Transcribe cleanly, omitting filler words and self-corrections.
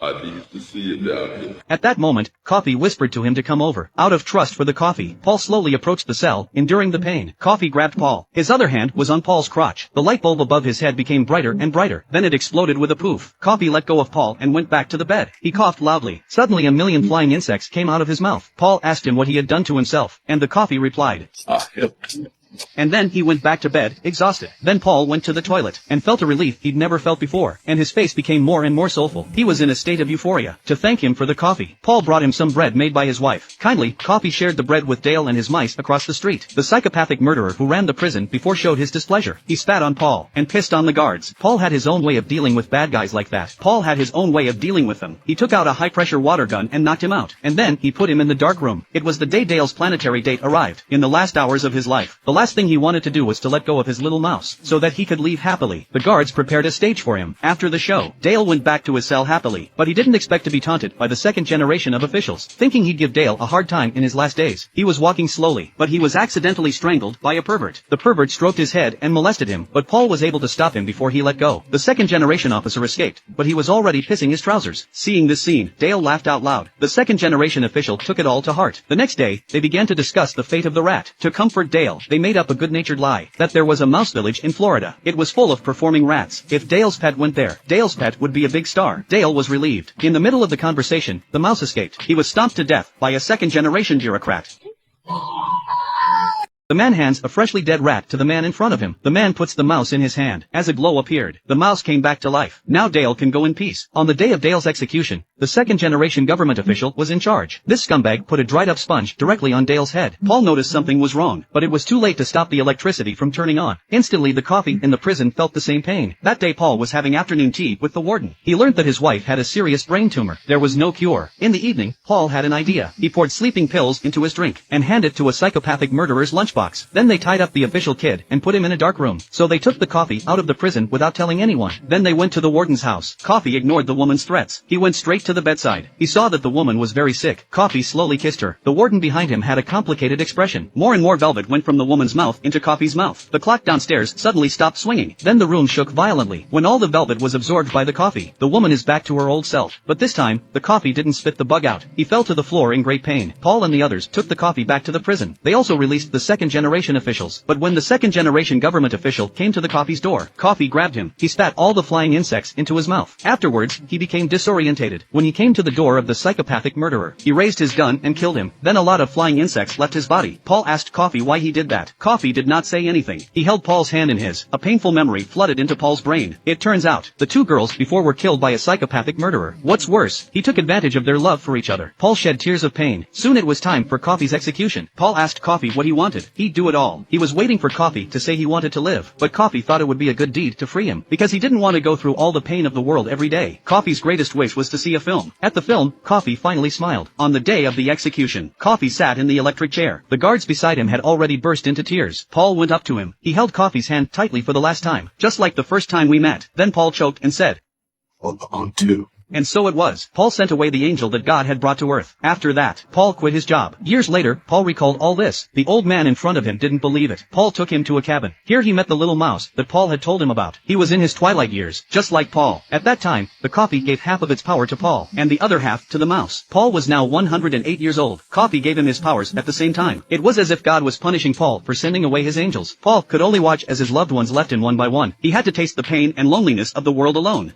I need to see it down here. At that moment, Coffee whispered to him to come over. Out of trust for the Coffee, Paul slowly approached the cell, enduring the pain. Coffee grabbed Paul. His other hand was on Paul's crotch. The light bulb above his head became brighter and brighter. Then it exploded with a poof. Coffee let go of Paul and went back to the bed. He coughed loudly. Suddenly a million flying insects came out of his mouth. Paul asked him what he had done to himself, and the Coffee replied, I helped you. And then he went back to bed, exhausted. Then Paul went to the toilet, and felt a relief he'd never felt before, and his face became more and more soulful. He was in a state of euphoria. To thank him for the coffee, Paul brought him some bread made by his wife. Kindly, Coffee shared the bread with Dale and his mice across the street. The psychopathic murderer who ran the prison before showed his displeasure. He spat on Paul, and pissed on the guards. Paul had his own way of dealing with bad guys like that. Paul had his own way of dealing with them. He took out a high-pressure water gun and knocked him out, and then he put him in the dark room. It was the day Dale's planetary date arrived. In the last hours of his life, the last thing he wanted to do was to let go of his little mouse, so that he could leave happily. The guards prepared a stage for him. After the show, Dale went back to his cell happily, but he didn't expect to be taunted by the second generation of officials, thinking he'd give Dale a hard time in his last days. He was walking slowly, but he was accidentally strangled by a pervert. The pervert stroked his head and molested him, but Paul was able to stop him before he let go. The second generation officer escaped, but he was already pissing his trousers. Seeing this scene, Dale laughed out loud. The second generation official took it all to heart. The next day, they began to discuss the fate of the rat. To comfort Dale, they made up a good-natured lie, that there was a mouse village in Florida. It was full of performing rats. If Dale's pet went there, Dale's pet would be a big star. Dale was relieved. In the middle of the conversation, the mouse escaped. He was stomped to death by a second-generation bureaucrat. The man hands a freshly dead rat to the man in front of him. The man puts the mouse in his hand. As a glow appeared, the mouse came back to life. Now Dale can go in peace. On the day of Dale's execution, the second-generation government official was in charge. This scumbag put a dried-up sponge directly on Dale's head. Paul noticed something was wrong, but it was too late to stop the electricity from turning on. Instantly the Coffee in the prison felt the same pain. That day Paul was having afternoon tea with the warden. He learned that his wife had a serious brain tumor. There was no cure. In the evening, Paul had an idea. He poured sleeping pills into his drink, and handed it to a psychopathic murderer's lunchbox. Then they tied up the official kid, and put him in a dark room. So they took the Coffee out of the prison without telling anyone. Then they went to the warden's house. Coffee ignored the woman's threats. He went straight to the bedside. He saw that the woman was very sick. Coffee slowly kissed her. The warden behind him had a complicated expression. More and more velvet went from the woman's mouth into Coffee's mouth. The clock downstairs suddenly stopped swinging. Then the room shook violently. When all the velvet was absorbed by the Coffee, the woman is back to her old self. But this time, the Coffee didn't spit the bug out. He fell to the floor in great pain. Paul and the others took the Coffee back to the prison. They also released the second-generation officials. But when the second-generation government official came to the Coffee's door, Coffee grabbed him. He spat all the flying insects into his mouth. Afterwards, he became disorientated. When he came to the door of the psychopathic murderer, he raised his gun and killed him. Then a lot of flying insects left his body. Paul asked Coffee why he did that. Coffee did not say anything. He held Paul's hand in his. A painful memory flooded into Paul's brain. It turns out, the two girls before were killed by a psychopathic murderer. What's worse, he took advantage of their love for each other. Paul shed tears of pain. Soon it was time for Coffee's execution. Paul asked Coffee what he wanted. He'd do it all. He was waiting for Coffee to say he wanted to live, but Coffee thought it would be a good deed to free him, because he didn't want to go through all the pain of the world every day. Coffee's greatest wish was to see a film. At the film, Coffee finally smiled. On the day of the execution, Coffee sat in the electric chair. The guards beside him had already burst into tears. Paul went up to him. He held Coffee's hand tightly for the last time, just like the first time we met. Then Paul choked and said, Hold on to. And so it was. Paul sent away the angel that God had brought to earth. After that, Paul quit his job. Years later, Paul recalled all this. The old man in front of him didn't believe it. Paul took him to a cabin. Here he met the little mouse that Paul had told him about. He was in his twilight years, just like Paul. At that time, the Coffee gave half of its power to Paul, and the other half to the mouse. Paul was now 108 years old. Coffee gave him his powers at the same time. It was as if God was punishing Paul for sending away his angels. Paul could only watch as his loved ones left him one by one. He had to taste the pain and loneliness of the world alone.